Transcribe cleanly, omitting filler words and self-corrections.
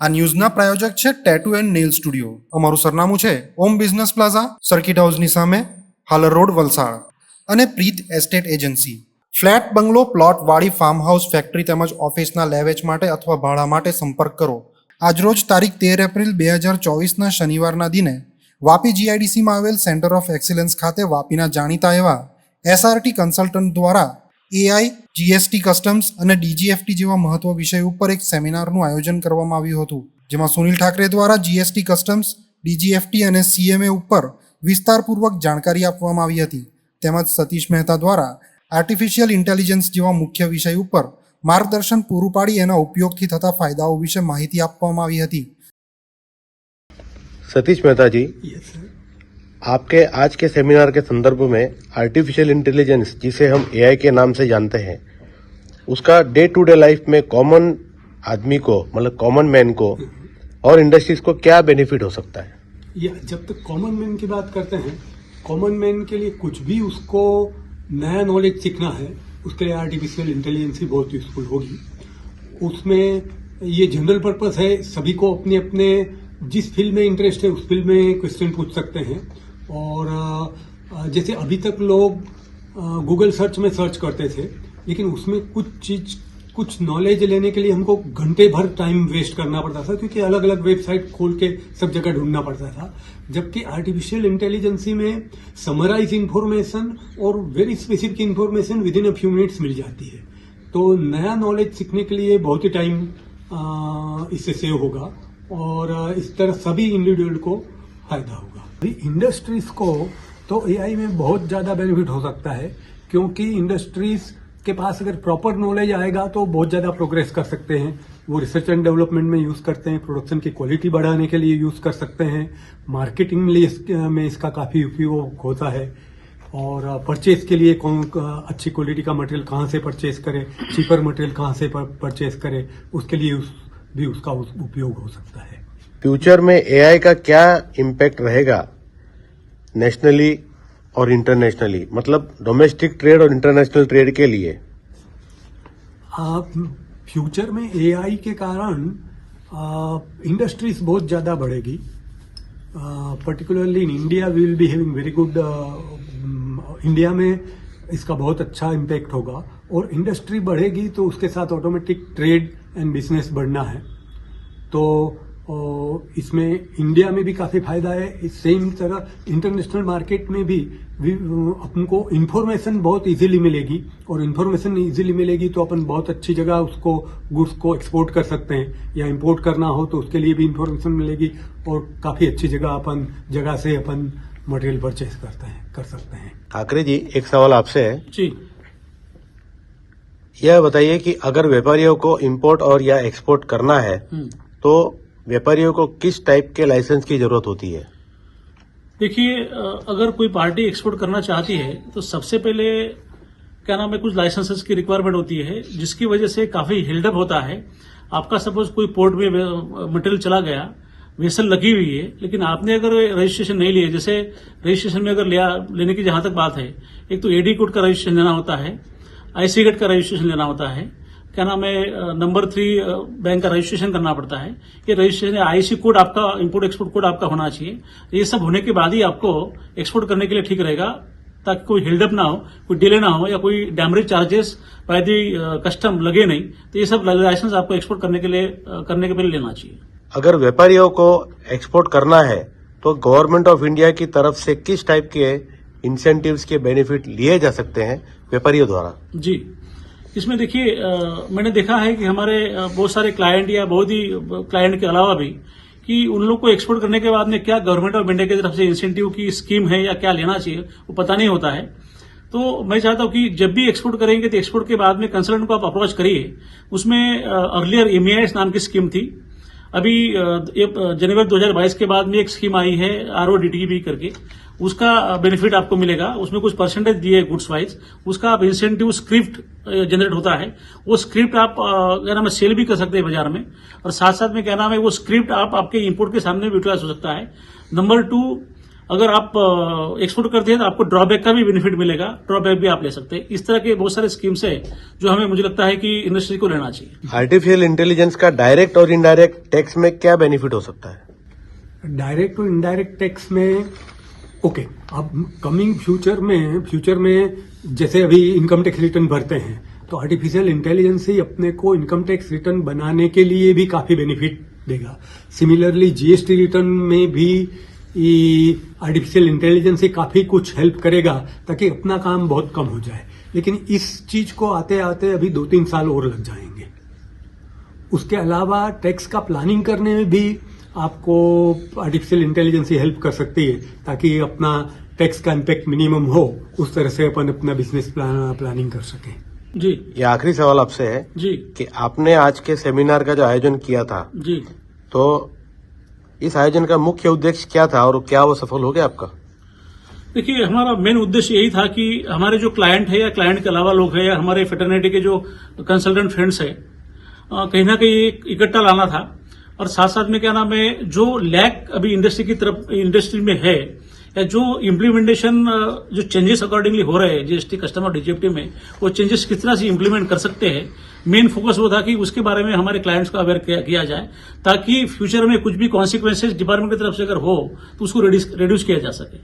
આ ન્યૂઝના પ્રાયોજક છે tattoo and nail studio. અમારું સરનામું છે ઓમ બિઝનેસ પ્લાઝા, સર્કિટ હાઉસની સામે, હાલર રોડ, વલસાડ. અને પ્રીત એસ્ટેટ એજન્સી. ફ્લેટ, બંગલો, પ્લોટ, વાડી, ફાર્મ હાઉસ, ફેક્ટરી તેમજ ઓફિસના લે વેચ માટે અથવા ભાડા માટે સંપર્ક કરો. આજરોજ તારીખ 13 એપ્રિલ 2024ના શનિવારના દિને વાપી જીઆઈડીસીમાં આવેલ સેન્ટર ઓફ એક્સિલન્સ ખાતે વાપીના જાણીતા એવા એસઆરટી કન્સલ્ટન્ટ દ્વારા એઆઈ, જીએસટી, કસ્ટમ્સ અને ડીજીએફટી જેવા મહત્વ વિષય ઉપર એક સેમિનારનું આયોજન કરવામાં આવ્યું હતું, જેમાં સુનિલ ઠાકરે દ્વારા જીએસટી, કસ્ટમ્સ, ડીજીએફટી અને સીએમએ ઉપર વિસ્તારપૂર્વક જાણકારી આપવામાં આવી હતી. તેમજ સતીશ મહેતા દ્વારા આર્ટિફિશિયલ ઇન્ટેલિજન્સ જેવા મુખ્ય વિષય ઉપર માર્ગદર્શન પૂરું પાડી એના ઉપયોગથી થતા ફાયદાઓ વિશે માહિતી આપવામાં આવી હતી. सतीश मेहता जी, आपके आज के सेमिनार के संदर्भ में आर्टिफिशियल इंटेलिजेंस, जिसे हम एआई के नाम से जानते हैं, उसका डे टू डे लाइफ में कॉमन आदमी को, मतलब कॉमन मैन को और इंडस्ट्रीज को क्या बेनिफिट हो सकता है? ये जब तक कॉमन मैन की बात करते हैं, कॉमन मैन के लिए कुछ भी उसको नया नॉलेज सीखना है, उसके लिए आर्टिफिशियल इंटेलिजेंस ही बहुत यूजफुल होगी. उसमें ये जनरल पर्पस है, सभी को अपने अपने जिस फील्ड में इंटरेस्ट है उस फील्ड में क्वेश्चन पूछ सकते हैं. और जैसे अभी तक लोग गूगल सर्च में सर्च करते थे, लेकिन उसमें कुछ नॉलेज लेने के लिए हमको घंटे भर टाइम वेस्ट करना पड़ता था, क्योंकि अलग अलग वेबसाइट खोल के सब जगह ढूंढना पड़ता था. जबकि आर्टिफिशियल इंटेलिजेंसी में समराइज इंफॉर्मेशन और very specific information within a few minutes मिल जाती है. तो नया नॉलेज सीखने के लिए बहुत ही टाइम इससे सेव होगा और इस तरह सभी इंडिविजुअल को फायदा होगा. इंडस्ट्रीज को तो एआई में बहुत ज्यादा बेनिफिट हो सकता है, क्योंकि इंडस्ट्रीज के पास अगर प्रॉपर नॉलेज आएगा तो बहुत ज्यादा प्रोग्रेस कर सकते हैं. वो रिसर्च एंड डेवलपमेंट में यूज करते हैं, प्रोडक्शन की क्वालिटी बढ़ाने के लिए यूज कर सकते हैं, मार्केटिंग में इसका काफी उपयोग होता है, और परचेज के लिए कौन अच्छी क्वालिटी का मटेरियल कहाँ से परचेज करे, चीपर मटेरियल कहाँ से परचेज करे, उसके लिए भी उसका उपयोग हो सकता है. फ्यूचर में एआई का क्या इम्पैक्ट रहेगा नेशनली और इंटरनेशनली, मतलब डोमेस्टिक ट्रेड और इंटरनेशनल ट्रेड के लिए? फ्यूचर में एआई के कारण इंडस्ट्रीज बहुत ज्यादा बढ़ेगी. Particularly in India we will be having very good. India में इसका बहुत अच्छा इम्पैक्ट होगा, और इंडस्ट्री बढ़ेगी तो उसके साथ ऑटोमेटिक ट्रेड एंड बिजनेस बढ़ना है. तो इसमें इंडिया में भी काफी फायदा है. सेम तरह इंटरनेशनल मार्केट में भी अपन को इंफॉर्मेशन बहुत इजीली मिलेगी, और इंफॉर्मेशन इजीली मिलेगी तो अपन बहुत अच्छी जगह उसको गुड्स को एक्सपोर्ट कर सकते हैं, या इंपोर्ट करना हो तो उसके लिए भी इंफॉर्मेशन मिलेगी, और काफी अच्छी जगह से अपन मटेरियल परचेज कर सकते हैं. ठाकरे जी, एक सवाल आपसे है जी. यह बताइए कि अगर व्यापारियों को इंपोर्ट और या एक्सपोर्ट करना है तो व्यापारियों को किस टाइप के लाइसेंस की जरूरत होती है? देखिए, अगर कोई पार्टी एक्सपोर्ट करना चाहती है तो सबसे पहले क्या नाम है, कुछ लाइसेंसेस की रिक्वायरमेंट होती है, जिसकी वजह से काफी हिल्डअप होता है. आपका सपोज कोई पोर्ट में मटेरियल चला गया, वेसल लगी हुई है, लेकिन आपने अगर रजिस्ट्रेशन नहीं लिया, जैसे रजिस्ट्रेशन में अगर लेने की जहां तक बात है, एक तो एडी कोड का रजिस्ट्रेशन लेना होता है, आईसी गेट का रजिस्ट्रेशन लेना होता है, क्या नाम है, नंबर 3 बैंक का रजिस्ट्रेशन करना पड़ता है. ये रजिस्ट्रेशन आईसी कोड आपका, इंपोर्ट एक्सपोर्ट कोड आपका होना चाहिए. ये सब होने के बाद ही आपको एक्सपोर्ट करने के लिए ठीक रहेगा, ताकि कोई हिल्डअप ना हो, कोई डिले ना हो, या कोई demurrage charges by the custom लगे नहीं. तो ये सब लाइसेंस आपको एक्सपोर्ट करने के पहले लेना चाहिए. अगर व्यापारियों को एक्सपोर्ट करना है तो गवर्नमेंट ऑफ इंडिया की तरफ से किस टाइप के इंसेंटिव्स के बेनिफिट लिए जा सकते हैं व्यापारियों द्वारा? जी, इसमें देखिए, मैंने देखा है कि हमारे बहुत सारे क्लाइंट, या बहुत ही क्लाइंट के अलावा भी, कि उन लोग को एक्सपोर्ट करने के बाद में क्या गवर्नमेंट ऑफ इंडिया की तरफ से इंसेंटिव की स्कीम है या क्या लेना चाहिए, वो पता नहीं होता है. तो मैं चाहता हूं कि जब भी एक्सपोर्ट करेंगे तो एक्सपोर्ट के बाद में कंसल्टेंट को आप अप्रोच करिए. उसमें अर्लियर MEIS नाम की स्कीम थी, अभी जनवरी 2022 के बाद में एक स्कीम आई है RODTEP करके, उसका बेनिफिट आपको मिलेगा. उसमें कुछ परसेंटेज दिए गुड्स वाइज, उसका आप इंसेंटिव स्क्रिप्ट जनरेट होता है. वो स्क्रिप्ट आप क्या नाम है, सेल भी कर सकते हैं बाजार में, और साथ साथ में क्या नाम है, वो स्क्रिप्ट आपके इंपोर्ट के सामने भी यूटिलाइज हो सकता है. नंबर 2, अगर आप एक्सपोर्ट करते हैं तो आपको ड्रॉबैक का भी बेनिफिट मिलेगा, ड्रॉबैक भी आप ले सकते हैं। इस तरह के बहुत सारे स्कीम्स है जो हमें मुझे लगता है कि इंडस्ट्री को लेना चाहिए। आर्टिफिशियल इंटेलिजेंस का डायरेक्ट और इनडायरेक्ट टैक्स में क्या बेनिफिट हो सकता है? डायरेक्ट और इनडायरेक्ट टैक्स में ओके, अब कमिंग फ्यूचर में जैसे अभी इनकम टैक्स रिटर्न भरते हैं तो आर्टिफिशियल इंटेलिजेंस ही अपने को इनकम टैक्स रिटर्न बनाने के लिए भी काफी बेनिफिट देगा। सिमिलरली जीएसटी रिटर्न में भी आर्टिफिशियल इंटेलिजेंस ही काफी कुछ हेल्प करेगा ताकि अपना काम बहुत कम हो जाए। लेकिन इस चीज को आते आते अभी 2-3 साल और लग जाएंगे। उसके अलावा टैक्स का प्लानिंग करने में भी आपको आर्टिफिशियल इंटेलिजेंस ही हेल्प कर सकती है ताकि अपना टैक्स का इम्पैक्ट मिनिमम हो, उस तरह से अपन अपना बिजनेस प्लानिंग कर सकें। जी ये आखिरी सवाल आपसे है जी कि आपने आज के सेमिनार का जो आयोजन किया था, जी तो इस आयोजन का मुख्य उद्देश्य क्या था और क्या वो सफल हो गया आपका? देखिए, हमारा मेन उद्देश्य यही था कि हमारे जो क्लाइंट है या क्लाइंट के अलावा लोग हैं या हमारे फेटर्निटी के जो कंसल्टेंट फ्रेंड्स है, कहीं ना कहीं इकट्ठा लाना था। और साथ साथ में क्या नाम है, जो लैक अभी इंडस्ट्री में है या जो इम्प्लीमेंटेशन जो चेंजेस अकॉर्डिंगली हो रहे हैं जीएसटी कस्टमर डीजीएफटी में, वो चेंजेस किस तरह से इम्प्लीमेंट कर सकते हैं, मेन फोकस वो था कि उसके बारे में हमारे क्लाइंट्स को अवेयर किया जाए ताकि फ्यूचर में कुछ भी कॉन्सिक्वेंसेज डिपार्टमेंट की तरफ से अगर हो तो उसको रिड्यूस किया जा सके।